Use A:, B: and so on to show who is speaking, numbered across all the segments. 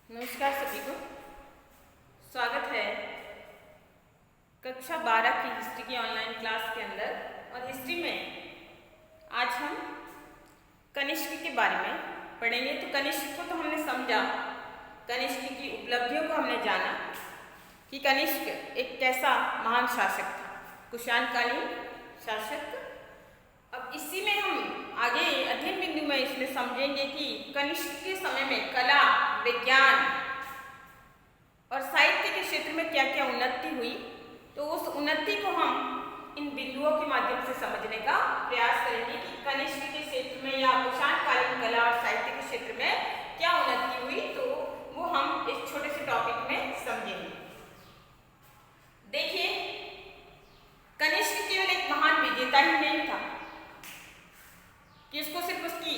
A: नमस्कार सभी को। स्वागत है कक्षा 12 की हिस्ट्री की ऑनलाइन क्लास के अंदर। और हिस्ट्री में आज हम कनिष्क के बारे में पढ़ेंगे। तो कनिष्क को तो हमने समझा, कनिष्क की उपलब्धियों को हमने जाना कि कनिष्क एक कैसा महान शासक था, कुषाणकालीन शासक। अब इसी में हम आगे अध्ययन बिंदु में इसमें समझेंगे कि कनिष्क के समय में कला, विज्ञान और साहित्य के क्षेत्र में क्या क्या उन्नति हुई। तो उस उन्नति को हम इन बिंदुओं के माध्यम से समझने का प्रयास करेंगे कि कनिष्क के क्षेत्र में या कुषाणकालीन कला और साहित्य के क्षेत्र में क्या उन्नति हुई। तो वो हम इस छोटे से टॉपिक में समझेंगे। देखिए, कनिष्क केवल एक महान विजेता ही नहीं था कि उसको सिर्फ उसकी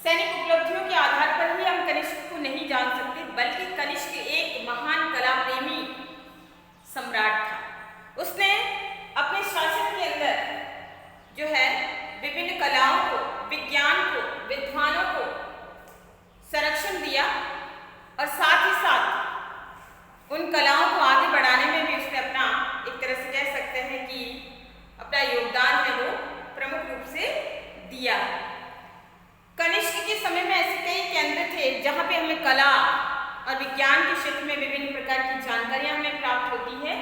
A: सैनिक उपलब्धियों के आधार पर ही हम कनिष्क को नहीं जान सकते, बल्कि कनिष्क एक महान कला प्रेमी सम्राट था। उसने अपने शासन के अंदर जो है विभिन्न कलाओं को, विज्ञान को, विद्वानों को संरक्षण दिया और साथ ही साथ उन कलाओं को आगे बढ़ाने में भी उसने अपना, एक तरह से कह सकते हैं कि अपना योगदान है वो प्रमुख रूप से दिया। कनिष्क के समय में ऐसे कई केंद्र थे जहां पे हमें कला और विज्ञान के क्षेत्र में विभिन्न प्रकार की जानकारियां हमें प्राप्त होती है,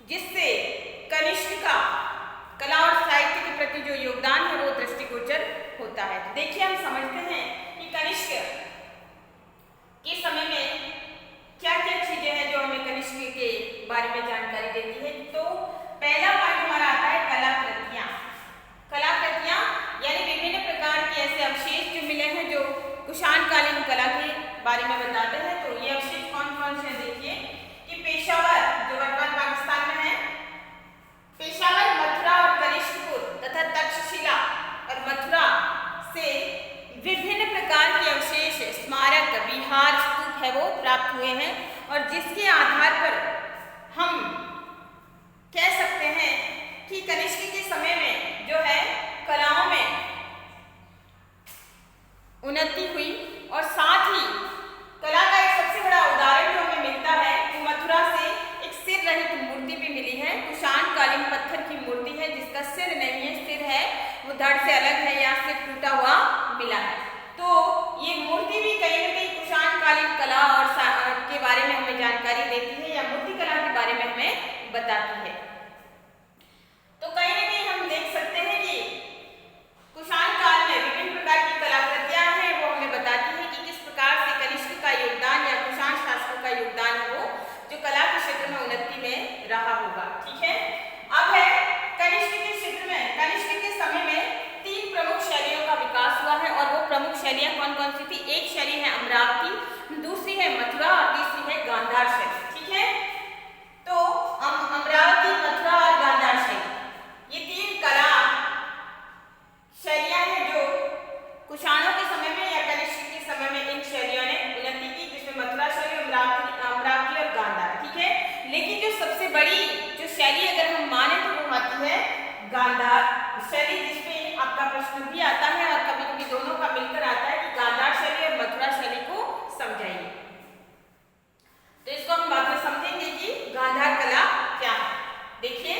A: जिससे कनिष्क का कला और साहित्य के प्रति जो योगदान है वो दृष्टिगोचर होता है। तो देखिए, हम समझते हैं कि कनिष्क के समय में क्या क्या चीजें हैं जो हमें कनिष्क के बारे में जानकारी देती है। तो पहला पॉइंट हमारा आता है कलाकृतियां। कलाकृतियां यानी विभिन्न प्रकार के ऐसे अवशेष जो मिले हैं जो कुषाणकालीन कला के बारे में बताते हैं। तो ये अवशेष कौन कौन से देखिए कि पेशावर जो वर्तमान पाकिस्तान में है, पेशावर, मथुरा और कनिष्कपुर तथा तक्षशिला और मथुरा से विभिन्न प्रकार के अवशेष, स्मारक, विहार, स्तूप है वो प्राप्त हुए हैं। और जिसके आधार पर हम कह सकते हैं कि कनिष्क के समय में जो है कलाओं में उन्नति हुई। और साथ ही कला का एक सबसे बड़ा उदाहरण जो हमें मिलता है कि मथुरा से एक सिर रहित मूर्ति भी मिली है। कुषाणकालीन पत्थर की मूर्ति है जिसका सिर नहीं है, सिर है वो धड़ से अलग है या सिर टूटा हुआ मिला है। तो ये मूर्ति भी कहीं ना कहीं कुषाणकालीन कला और के बारे में हमें जानकारी देती है या मूर्ति कला के बारे में हमें बताती है। तो कहीं ना कहीं हम देख सकते हैं कि कुषाण काल में विभिन्न प्रकार की कलाकृतियां हैं, वो हमें बताती है कि किस प्रकार से कनिष्क का योगदान या कुषाण शासकों का योगदान है वो जो कला के क्षेत्र में उन्नति में रहा होगा। ठीक है, अब है कनिष्क के क्षेत्र में, कनिष्क के समय में 3 प्रमुख शैलियों का विकास हुआ है। और वो प्रमुख शैलियां कौन कौन सी थी? एक शैली है अमरावती, दूसरी है मथुरा और तीसरी है गांधार शैली। ठीक है, तो अमरावती, मथुरा और गांधार शैली, ये 3 कला शैलियां हैं जो कुषाणों के समय में या कनिष्क के समय में इन शैलियों ने उन्नति की, जिसमें मथुरा शैली, अमरावती और गांधार। ठीक है, लेकिन जो सबसे बड़ी जो शैली अगर हम माने तो वो आती है गांधार शैली, जिसमें आपका प्रश्न भी आता है और कभी कभी दोनों का मिलकर आता है कि गांधार शैली और मथुरा शैली को समझाइए। तो इसको हम बाद में समझेंगे कि गांधार कला क्या है। देखिए,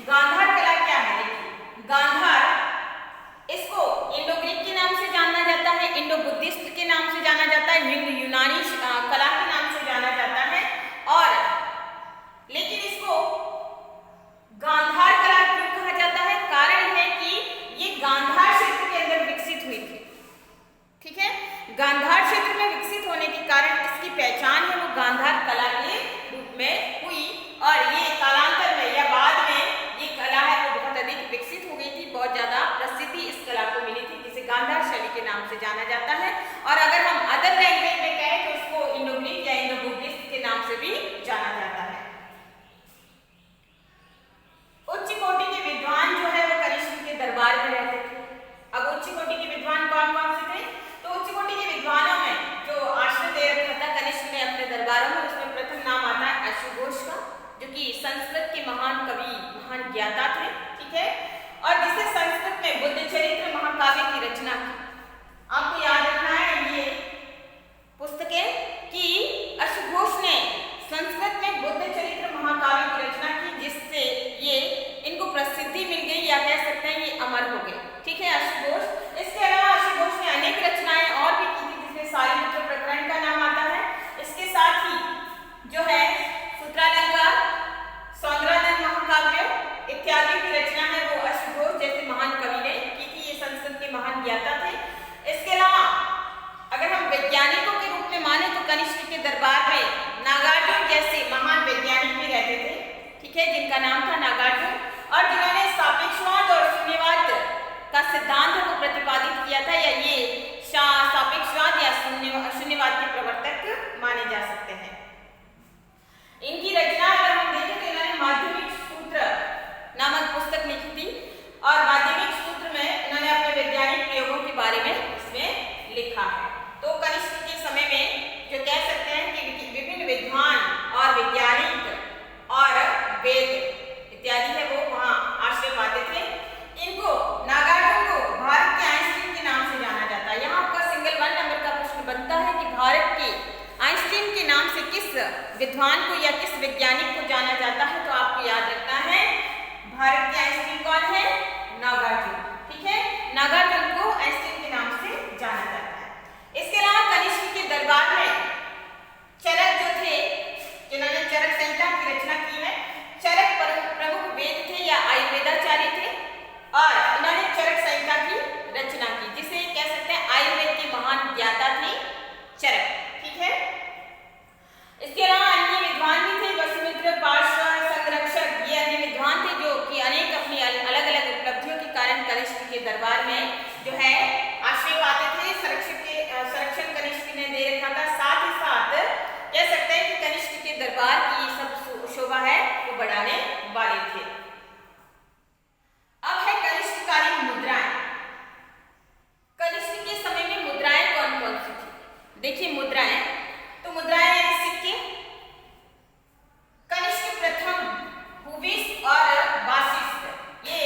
A: गांधार कला क्या है। देखिए, गांधार, इसको इंडो ग्रीक के नाम से जाना जाता है, इंडो बुद्धिस्ट के नाम से जाना जाता है, हिंदू यूनानी कला के नाम से जाना जाता है। और लेकिन इसको गांधार कला क्यों कहा जाता है? कारण है कि ये गांधार क्षेत्र के अंदर विकसित हुई थी। ठीक है, गांधार क्षेत्र में विकसित होने के कारण इसकी पहचान है वो गांधार कला के रूप में हुई। और ये कालांतर में या बाद में ये कला है वो बहुत अधिक विकसित हो गई थी, बहुत ज्यादा प्रसिद्धि इस कला को मिली थी, जिसे गांधार शैली के नाम से जाना जाता है। और अगर हम अदर लैंग्वेज में कहें तो उसको इंडो ग्रीक या इंडो बुद्धिस्ट के नाम से भी जाना जाता है। उच्च कोटि के विद्वान जो है वो कनिष्क के दरबार में रहते थे। अब उच्च कोटि के विद्वान कौन कौन से थे? तो उच्च कोटि के विद्वानों में जो आश्रय दे रखा था कनिष्क ने अपने दरबारों में, उसमें प्रथम नाम आता है अश्वघोष का, जो कि वैज्ञानिकों के रूप में माने तो कनिष्क के दरबार में नागार्जुन जैसे महान वैज्ञानिक भी रहते थे, ठीक है, जिनका नाम था नागार्जुन, और जिन्होंने सापेक्षवाद और शून्यवाद का सिद्धांत वो प्रतिपादित किया था, या ये सापेक्षवाद या शून्यवाद के प्रवर्तक माने जा सकते हैं। इनकी रचना अगर हम देखें तो इन्होंने माध्यमिक सूत्र नामक पुस्तक लिखी थी, और माध्यमिक सूत्र में इन्होंने अपने वैज्ञानिक प्रयोगों के बारे में इसमें लिखा है। तो कनिष्क के समय में जो कह सकते हैं कि विभिन्न विद्वान और वैज्ञानिक और वेद इत्यादि है वो वहाँ आश्रय पाते थे। इनको नागार्जुन को भारत के आइंस्टीन के नाम से जाना जाता है। यहाँ आपका सिंगल 1 नंबर का प्रश्न बनता है कि भारत के आइंस्टीन के नाम से किस विद्वान को या किस वैज्ञानिक को जाना जाता है, तो आपको याद रखना है भारत के आइंस्टीन कौन है, नागार्जुन, ठीक है, नागार्जुन को आइंस्टीन के नाम से जाना जाता है। इसके अलावा कनिष्क के दरबार में चरक जो थे, जिन्होंने चरक संहिता की रचना की है, चरक प्रमुख वेद थे या आयुर्वेदाचार्य थे, और इन्होंने चरक संहिता की रचना की, जिसे कह सकते हैं आयुर्वेद के महान ज्ञाता थे चरक, ठीक है। इसके अलावा अन्य विद्वान भी थे, वसुमित्र, पार्श्व, संरक्षक, ये अन्य विद्वान थे जो कि अनेक अपनी अलग अलग उपलब्धियों के कारण कनिष्क के दरबार में जो है आश्रय पाते थे। संरक्षण कनिष्क ने दे रखा था, साथ ही साथ कह सकते हैं कि कनिष्क के दरबार की सब शोभा है वो बढ़ाने वाले थे। अब है कनिष्ककालीन मुद्राएं। कनिष्क के समय में मुद्राएं कौन कौन सी थी? देखिए मुद्राएं, तो मुद्राएं यानी सिक्के, कनिष्क प्रथम, हुविस और वासिष्ठ, ये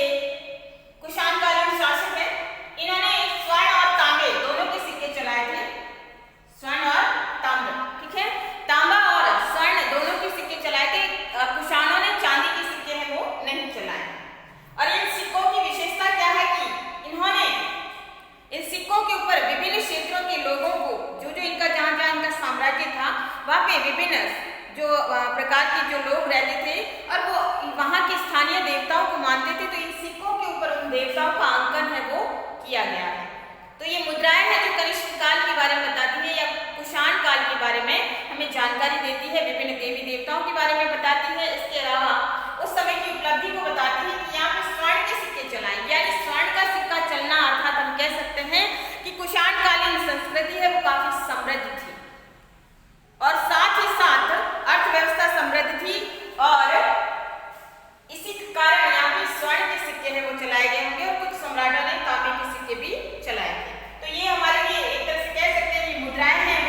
A: कुषाणकालीन शासक है। इन्होंने स्वर्ण और तांबे दोनों के सिक्के चलाए थे, स्वर्ण और तांबा, ठीक है, तांबा और स्वर्ण दोनों के सिक्के चलाए थे। कुषाणों ने चांदी के सिक्के हैं वो नहीं चलाए। और इन सिक्कों की विशेषता क्या है कि इन्होंने इन सिक्कों के ऊपर विभिन्न क्षेत्रों के लोगों को, जो जो इनका जहाँ जहाँ इनका साम्राज्य था वहाँ पे विभिन्न जो प्रकार के जो लोग रहते थे और वो वहाँ के स्थानीय देवताओं को मानते थे, तो इन सिक्कों के ऊपर उन देवताओं का अंकन है वो किया गया है। तो ये मुद्राएं हैं जो कनिष्क काल के बारे में बताती है या कुषाण काल के बारे में हमें जानकारी देती है, विभिन्न देवी देवताओं के बारे में बताती है। इसके अलावा उस समय की उपलब्धि को बताती है कि यहाँ पे स्वर्ण के सिक्के चलाए, यानी स्वर्ण का सिक्का चलना, अर्थात हम कह सकते हैं कि कुषाणकालीन संस्कृति है वो काफी समृद्ध थी और साथ ही साथ अर्थव्यवस्था समृद्ध थी, और इसी कारण यहाँ पे स्वर्ण के सिक्के हैं वो चलाए गए होंगे और कुछ सम्राटों ने तांबे के सिक्के भी चलाए थे। तो ये हमारे लिए एक तरह से कह सकते हैं कि मुद्राएं हैं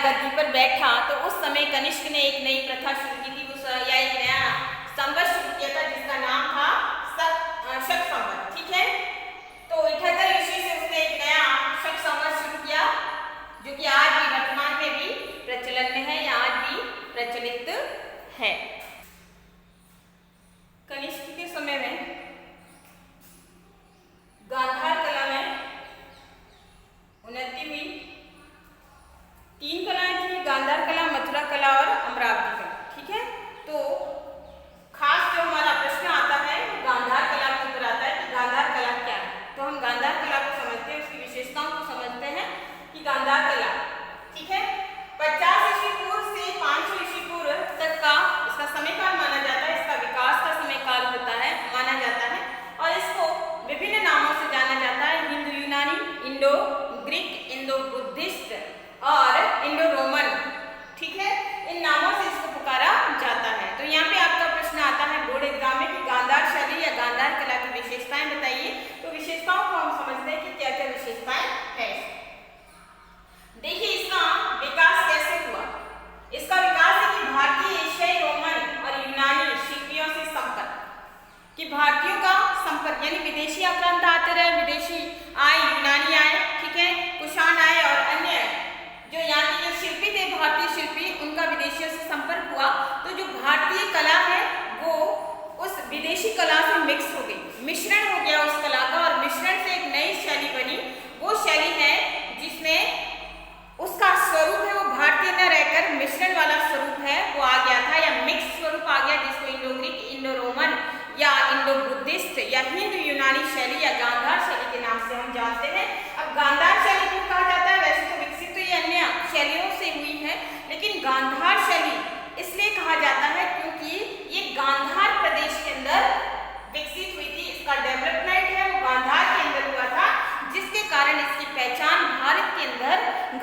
A: गद्दी पर बैठा तो उस समय कनिष्क ने एक नई प्रथा शुरू की थी, या एक नया संवत शुरू किया था जिसका नाम था शक संवत। ठीक है, तो 78 ईस्वी से उसने एक नया शक संवत शुरू किया जो कि आज भी वर्तमान में भी प्रचलन में है या आज भी प्रचलित है। कनिष्क के समय में गांधार कला में उन्नति हुई। 3 कलाएं थी, गांधार कला, मथुरा कला और अमरावती कला। ठीक है, तो खास जो हमारा प्रश्न आता है गांधार कला के ऊपर आता है कि गांधार कला क्या है। तो हम गांधार कला को समझते हैं, उसकी विशेषताओं को समझते हैं कि गांधार कला, ठीक है, 50 ईस्वी पूर्व से 500 ईस्वी पूर्व तक का इसका समयकाल माना जाता है, इसका विकास का समयकाल होता है माना जाता है और इसको विभिन्न नामों से जाना जाता है, हिंदू यूनानी, इंडो ग्रीक, इंडो बुद्धिस्ट और इंडो रोमन। ठीक है, इन नामों से इसको पुकारा जाता है। तो यहाँ पे आपका प्रश्न आता है बोर्ड एग्जाम में कि गांधार शैली या गांधार कला की विशेषताएं बताइए। तो विशेषताओं को हम समझते हैं कि क्या क्या विशेषताएं है। देखिए इसका विकास कैसे हुआ। इसका विकास है कि भारतीय, एशियाई, रोमन और यूनानी शिल्पियों से संपर्क, कि भारतीयों का संपर्क यानी विदेशी आक्रांत आते रहे, विदेशी आए, यूनानी आए, ठीक है, कुषाण आए और अन्य जो यहाँ के जो शिल्पी थे, भारतीय शिल्पी, उनका विदेशियों से संपर्क हुआ। तो जो भारतीय कला है वो उस विदेशी कला से मिक्स हो गई, मिश्रण हो गया उस कला का और मिश्रण से एक नई शैली बनी। वो शैली है जिसमें उसका स्वरूप है वो भारतीय न रहकर मिश्रण वाला स्वरूप है वो आ गया था या मिक्स स्वरूप आ गया, जिसको इंडो ग्रीक, इंडो रोमन या इंडो बुद्धिस्ट या हिंदू यूनानी शैली या गांधार शैली के नाम से हम जानते हैं। अब गांधार शैली क्यों कहा जाता है? वैसे तो विकसित तो ये अन्य शैलियों से हुई है, लेकिन गांधार शैली इसलिए कहा जाता है क्योंकि ये गांधार प्रदेश के अंदर विकसित हुई थी, इसका डेवलपमेंट है वो गांधार के अंदर हुआ था, जिसके कारण इसकी पहचान भारत के अंदर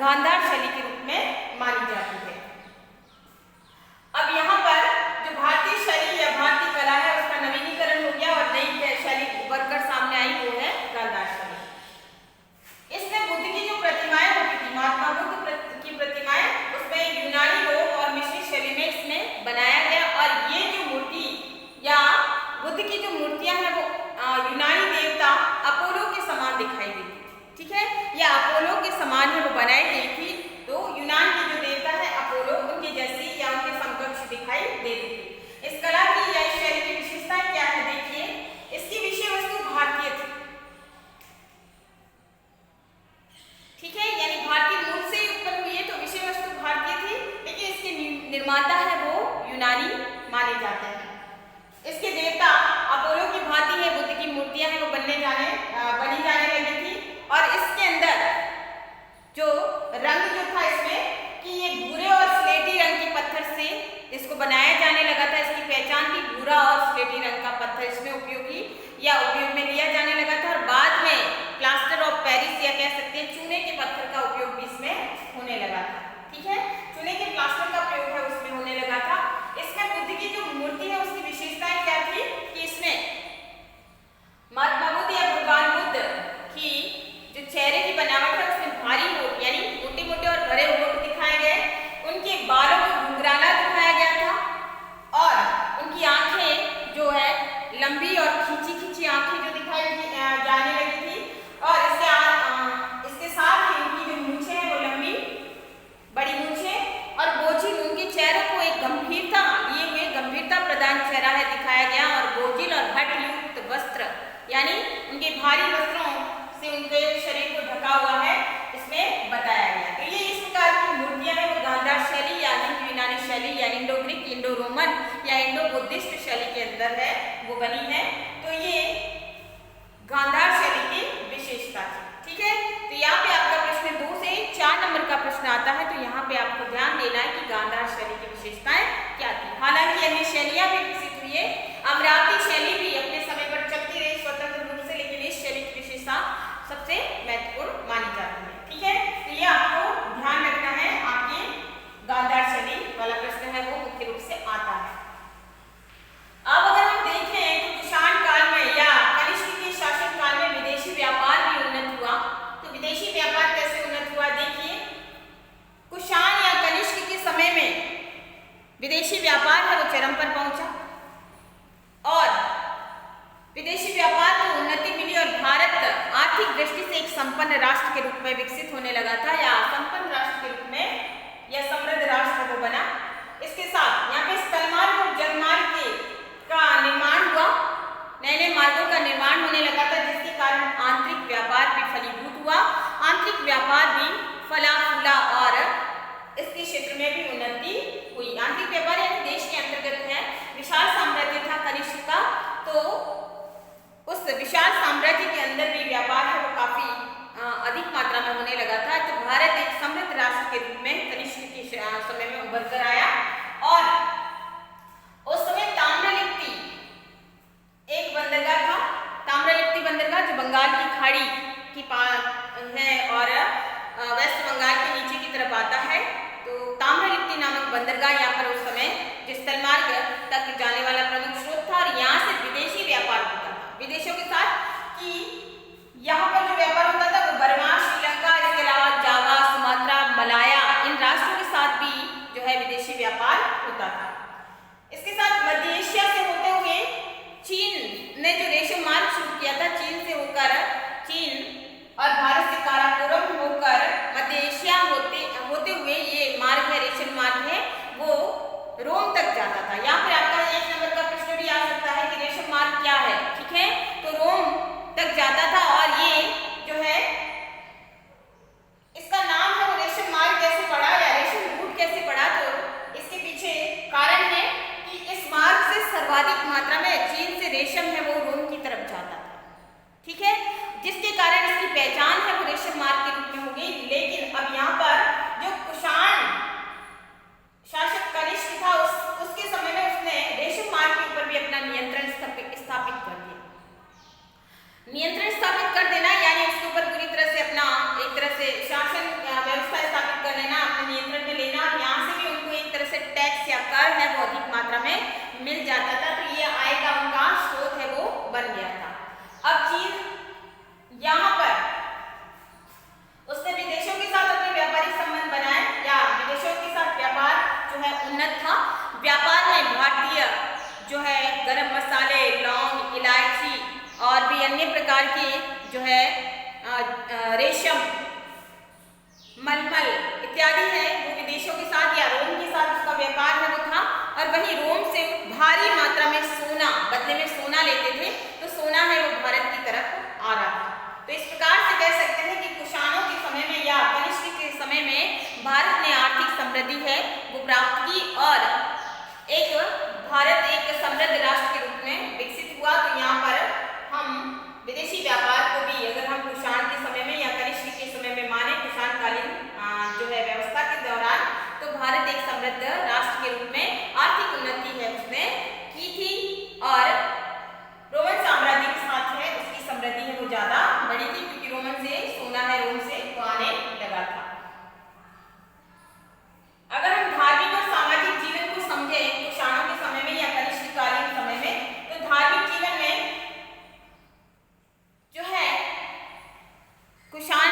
A: गांधार शैली के रूप में मानी जाती है। अब यहाँ पर जो भारतीय शैली या भारतीय कला है उसका नवीनीकरण हो गया और नई शैली उभर कर सामने आई, वो है गांधार शैली। इसमें बुद्ध की जो प्रतिमाएं होती थी, महात्मा बुद्ध की प्रतिमाएं, उसमें यूनानी लोग और मिश्रित शैली में इसमें बनाया गया और ये जो मूर्ति या बुद्ध की जो मूर्तियां हैं वो यूनानी देवता अपोलो के समान दिखाई देती थी। ठीक है, या अपोलो के समान है वो बनाई गई थी। तो यूनान के जो देवता है अपोलो, उनके जैसी या उनके समकक्ष दिखाई देती थी। इस कला की या इस शैली की विशेषता क्या है? देखिए, इसकी विषय वस्तु भारतीय थी। ठीक है, यानी भारतीय मूल से ही उत्पन्न हुई है तो विषय वस्तु भारतीय थी, लेकिन इसके निर्माता है वो यूनानी माने जाते हैं। इसके देवता अपोलो की भांति है, बुद्ध की मूर्तियां हैं वो बनी जाने लगी थी और इसके अंदर जो रंग जो था इसमें कि ये भूरे और स्लेटी रंग के पत्थर से इसको बनाया जाने लगा था। इसकी पहचान थी भूरा और स्लेटी रंग का पत्थर इसमें उपयोगी या उपयोग में लिया जाने लगा था और बाद में प्लास्टर ऑफ पेरिस या कह सकते हैं चूने के पत्थर का उपयोग भी इसमें होने लगा था। ठीक है, चूने के प्लास्टर का प्रयोग है उसमें होने लगा था। इसमें बुद्ध की जो मूर्ति है उसकी विशेषताएं क्या थी कि इसमें महात्मा बुद्ध या भगवान बुद्ध की जो चेहरे की बनावट है उसमें भारी होठ यानी मोटे मोटे और भरे होठ दिखाए गए, उनके बालों को घुंघराला दिखाया गया था और उनकी आंखें जो है लंबी और खींची खींची आंखें जो दिखाई जाने लगी थी और इसके साथ ही उनकी जो मूंछें हैं वो लंबी बड़ी मूंछें और बोझिल, उनके चेहरों को एक गंभीरता लिए हुए गंभीरता प्रदान चेहरा है दिखाया गया और बोझिल और हट युक्त वस्त्र यानी उनके भारी वस्त्रों से उनके शरीर को ढका हुआ है इसमें बताया गया। तो ये इस प्रकार की मूर्तियां हैं वो गांधार शैली या हिंदू यूनानी शैली या इंडो ग्रीक, इंडो रोमन या इंडो बुद्धिस्ट शैली के अंदर है वो बनी है। तो ये गांधार शैली की विशेषता थी। ठीक है, तो यहाँ पे आपका प्रश्न 2 से 4 नंबर का प्रश्न आता है, तो यहाँ पे आपको ध्यान देना है कि गांधार शैली की विशेषताएं क्या थी। हालांकि अन्य शैलियां भी विकसित हुई है, अमरावती शैली भी अपने समय पर चलती रही स्वतंत्र रूप से, लेकिन इस शैली की विशेषता सबसे महत्वपूर्ण मानी जाती है। ठीक है, तो ये आपको ध्यान रखना है, आपके गांधार शैली वाला प्रश्न है वो मुख्य रूप से आता है। अब अगर हम देखें तो संपन्न राष्ट्र के रूप में विकसित होने लगा था, या संपन्न राष्ट्र के रूप में या समृद्ध राष्ट्र वो बना। इसके साथ यहाँ पे स्थल मार्ग और जल मार्ग का निर्माण हुआ, नए नए मार्गों का निर्माण होने लगा था, जिसके कारण आंतरिक व्यापार भी फलीभूत हुआ, आंतरिक व्यापार भी फला फूला और इसके क्षेत्र में भी उन्नति हुई। आंतरिक व्यापार यानी देश के अंतर्गत है, विशाल साम्राज्य था कनिष्क का, तो उस विशाल साम्राज्य के अंदर भी व्यापार है वो काफी अधिक मात्रा में होने लगा था। तो भारत एक समृद्ध राष्ट्र के रूप में कनिष्क के समय में उभर कर आया, और उस समय ताम्रलिप्ति एक बंदरगाह था। ताम्रलिप्ति बंदरगाह जो बंगाल की खाड़ी की है और वेस्ट बंगाल के नीचे की तरफ आता है, तो ताम्रलिप्ति नामक बंदरगाह यहाँ पर उस समय जो स्थल मार्ग तक जाने वाला प्रमुख स्रोत था, और यहाँ से विदेशी व्यापार होता था विदेशों के साथ, कि यहाँ पर जो व्यापार होता था वो बर्मा, श्रीलंका, इसके अलावा जावा, सुमात्रा, मलाया, इन राष्ट्रों के साथ भी जो है विदेशी व्यापार होता था। इसके साथ मध्य एशिया से होते हुए चीन ने जो रेशम मार्ग शुरू किया था, चीन और भारत से काराकोरम होकर मध्य एशिया होते हुए ये मार्ग है, रेशम मार्ग है, वो रोम तक जाता था। यहाँ पर आपका 1 नंबर का प्रश्न भी आ सकता है कि रेशम मार्ग क्या है, ठीक है, तो रोम तक जाता था, और ये जो है इसका नाम है वो रेशम मार्ग कैसे पड़ा या रेशम रूट कैसे पड़ा, तो इसके पीछे कारण है कि इस मार्ग से सर्वाधिक मात्रा में चीन से रेशम है वो रोम की तरफ जाता था, ठीक है, जिसके कारण इसकी पहचान है वो रेशम मार्ग के रूप में हो गई। लेकिन अब यहाँ पर जो कुषाण शासक कनिष्क था, उसके समय में उसने रेशम मार्ग के ऊपर भी अपना नियंत्रण स्थापित कर दिया। नियंत्रण स्थापित कर देना यानी उसके ऊपर पूरी तरह से अपना एक तरह से शासन व्यवस्था स्थापित कर लेना, अपने नियंत्रण में लेना, और यहाँ से भी उनको एक तरह से टैक्स या कर है वो अधिक मात्रा में मिल जाता था, तो ये आय का उनका स्रोत है वो बन गया था। अब चीन यहाँ पर उसने विदेशों के साथ अपने व्यापारिक संबंध बनाए, या विदेशों के साथ व्यापार जो है उन्नत था। व्यापार में भारतीय जो है गरम मसाले, लौंग, इलायची और भी अन्य प्रकार के जो है रेशम, मलमल इत्यादि है वो विदेशों के साथ या रोम के साथ उसका व्यापार है वो था। और वहीं रोम से भारी मात्रा में सोना, बदले में सोना लेते थे, तो सोना है वो भारत की तरफ आ रहा था। तो इस प्रकार से कह सकते हैं कि कुषाणों के समय में या कनिष्क के समय में भारत ने आर्थिक समृद्धि है वो प्राप्त की, और भारत एक समृद्ध राष्ट्र के रूप में विकसित हुआ। तो यहाँ पर हम विदेशी व्यापार को भी अगर हम कुषाण के समय में या कनिष्क के समय में माने, कुषाणकालीन जो है व्यवस्था के दौरान, तो भारत एक समृद्ध राष्ट्र के रूप में आर्थिक उन्नति है उसने की थी, और रोमन साम्राज्य के साथ है उसकी समृद्धि है वो ज्यादा बड़ी थी, क्योंकि रोमन से सोना है रोम से वो आने लगा था। अगर हम धार्मिक और सामाजिक जीवन को समझें कुषाणों के समय में या कनिष्ककालीन समय में, तो धार्मिक जीवन में जो है कुषाण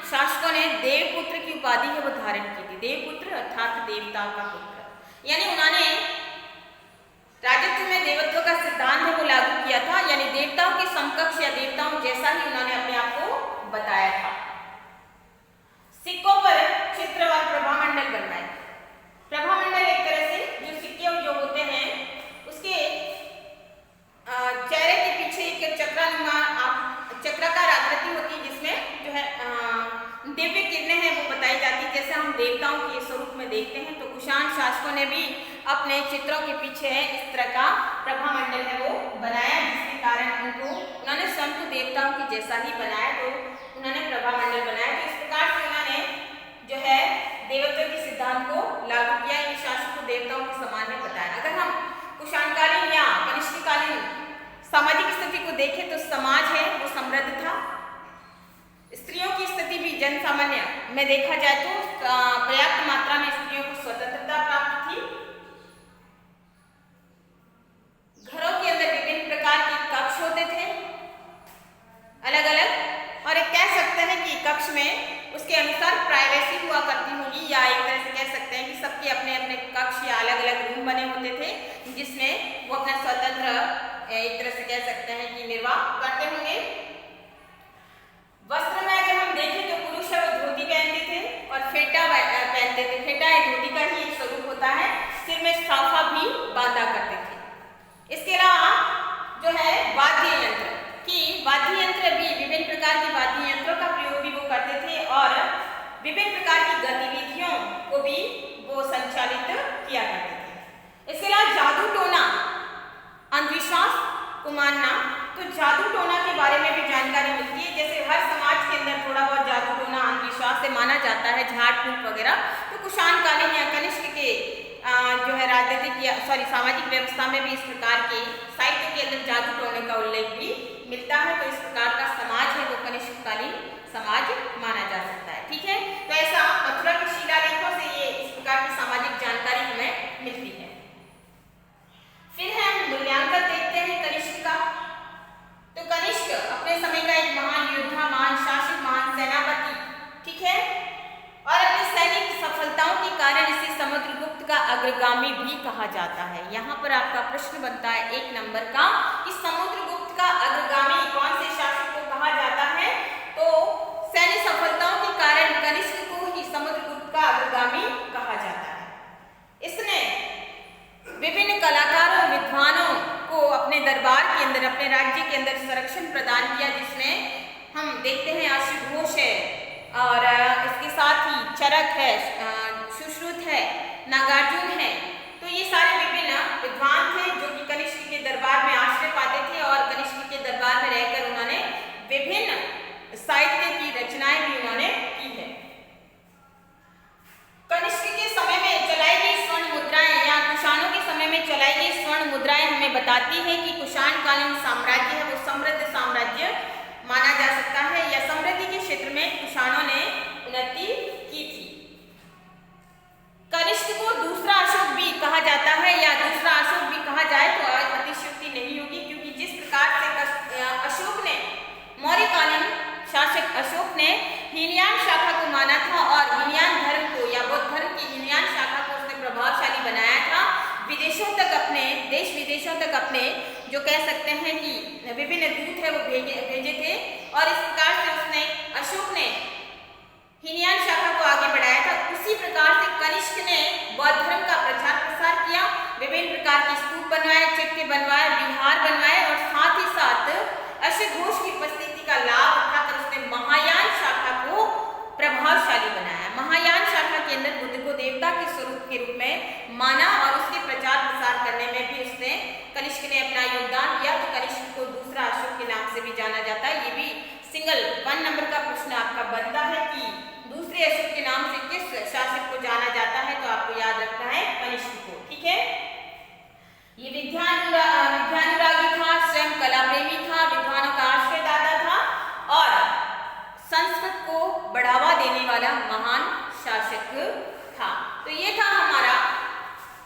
A: शासकों ने देवपुत्र की उपाधि है वो धारण की थी। देवपुत्र अर्थात देवताओं का पुत्र, यानी उन्होंने राजत्व में देवत्व का सिद्धांत है वो लागू किया था, यानी देवताओं के समकक्ष या देवताओं जैसा ही उन्होंने अपने आप को बताया था। सिक्कों पर चित्र और प्रभामंडल बनवाए। प्रभामंडल एक तरह से जो सिक्के जो होते हैं उसके चेहरे के पीछे एक चक्राकार आकृति होती है, जिसमें जो है दिव्य किरणें हैं वो बताई जाती है, जैसे हम देवताओं के स्वरूप में देखते हैं। तो कुषाण शासकों ने भी अपने चित्रों के पीछे इस तरह का प्रभामंडल है वो बनाया, जिसके कारण उन्होंने स्वयं को देवताओं की जैसा ही बनाया, तो उन्होंने प्रभामंडल बनाया। तो इस प्रकार से उन्होंने जो है देवत्व के सिद्धांत को लागू किया, इन शासक को देवताओं के समान में बताया। अगर हम कुषाणकालीन या कनिष्ककालीन सामाजिक स्थिति को देखें तो समाज है वो समृद्ध था। स्त्रियों की स्थिति भी जन सामान्य में देखा जाए तो पर्याप्त मात्रा में स्त्रियों को स्वतंत्रता प्राप्त थी। घरों के अंदर विभिन्न प्रकार के कक्ष होते थे अलग अलग, और एक कह सकते हैं कि कक्ष में उसके अनुसार प्राइवेसी हुआ करती होगी, या एक तरह से कह सकते हैं कि सबके अपने अपने कक्ष या अलग अलग रूम बने होते थे, जिसमें वो अपना स्वतंत्र एक तरह से कह सकते हैं कि निर्वाह करते होंगे। वस्त्र में अगर हम होता है, सिर में साफा भी बांधा करते थे। इसके अलावा जो है वाद्य यंत्र कि वाद्य यंत्र भी विभिन्न प्रकार के वाद्य यंत्रों का प्रयोग भी वो करते थे और विभिन्न प्रकार की गतिविधियों को भी वो संचालित किया करते थे। इसके अलावा जादू टोना अंधविश्वास को मानना, तो जादू टोना के बारे में भी जानकारी मिलती है। जैसे हर समाज के अंदर थोड़ा बहुत जादू टोना अंधविश्वास से माना जाता है, झाड़ फूक वगैरह, तो कुषाण कालीन या कनिष्क के जो है राजनीतिक या सामाजिक व्यवस्था में भी इस प्रकार के साहित्य के अंदर जादू टोने का उल्लेख भी मिलता है। तो इस प्रकार का समाज है वो कनिष्ककालीन समाज माना जा सकता है। ठीक है, तो ऐसा मथुरा के शिलालेखों से ये इस प्रकार की सामाजिक जानकारी हमें मिलती है। फिर हम मूल्यांकन देखते हैं कनिष्क का। तो कनिष्क अपने समय का एक महान योद्धा, महान शासक, महान सेनापति, ठीक है, और अपनी सैनिक सफलताओं के कारण इसे समुद्रगुप्त का अग्रगामी भी कहा जाता है। यहाँ पर आपका प्रश्न बनता है 1 नंबर का कि समुद्रगुप्त का अग्रगामी कौन से शासक को कहा जाता है? तो सैन्य सफलताओं के कारण कनिष्क को ही समुद्रगुप्त का अग्रगामी कहा जाता है। इसने विभिन्न कलाकारों, विद्वानों को अपने दरबार के अंदर, अपने राज्य के अंदर संरक्षण प्रदान किया, जिसमें हम देखते हैं अश्वघोष है और इसके साथ ही चरक है, सुश्रुत है, नागार्जुन है। तो ये सारे विभिन्न विद्वान थे जो कि कनिष्क के दरबार में आश्रय पाते थे और कनिष्क के दरबार में रहकर उन्होंने विभिन्न साहित्य की रचनाएं भी उन्होंने की है। कनिष्क के समय में चलाई गई स्वर्ण मुद्राएं या कुषाणों के समय में चलाई गई स्वर्ण मुद्राएं हमें बताती है कि कुषाणकालीन साम्राज्य है वो समृद्ध साम्राज्य माना जा सकता है या समृद्धि के क्षेत्र में कुषाणों ने उन्नति की थी। कनिष्क को दूसरा अशोक भी कहा जाता है या दूसरा अशोक भी कहा जाए तो अतिशयोक्ति नहीं होगी, क्योंकि जिस प्रकार से अशोक ने, मौर्यकालीन शासक अशोक ने हीनयान शाखा को माना था और हीनयान धर्म को या बौद्ध धर्म की हीनयान शाखा को उसने प्रभावशाली बनाया था। विदेशों तक अपने, देश विदेशों तक अपने जो कह सकते हैं कि विभिन्न दूत है वो भेजे थे और इस प्रकार से उसने, अशोक ने हीनयान शाखा को आगे बढ़ाया था। उसी प्रकार से कनिष्क ने बौद्ध धर्म का प्रचार प्रसार किया, विभिन्न प्रकार के स्तूप बनवाए, चक्के बनवाए, विहार बनवाए और साथ ही साथ अश्वघोष की उपस्थिति का लाभ उठाकर उसने महायान शाखा को प्रभावशाली बनाया। महायान शाखा के अंदर बुद्ध को देवता के स्वरूप के रूप में माना और उसके प्रचार प्रसार करने में भी उसने, कनिष्क ने अपना योगदान दिया। तो कनिष्क को दूसरा अशोक के नाम से भी जाना जाता है। ये भी सिंगल 1 नंबर का प्रश्न आपका बनता है कि दूसरे अशोक के नाम से किस शासक को जाना जाता है, तो आपको याद रखना है कनिष्क को। ठीक है, ये विद्यानुरागी था, स्वयं कला प्रेमी था, विद्वानों का आश्रयदाता था और संस्कृत को बढ़ावा देने वाला महान शासक था। तो ये था हमारा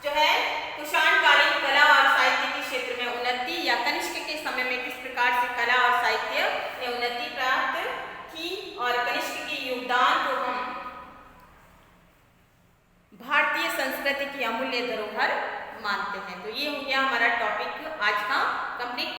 A: जो है कुषाणकालीन कला और साहित्य के क्षेत्र में उन्नति या कनिष्क के समय में किस प्रकार से कला और साहित्य ने उन्नति प्राप्त की और कनिष्क के योगदान को हम भारतीय संस्कृति की अमूल्य धरोहर मानते हैं। तो ये हो गया हमारा टॉपिक आज का कंप्लीट।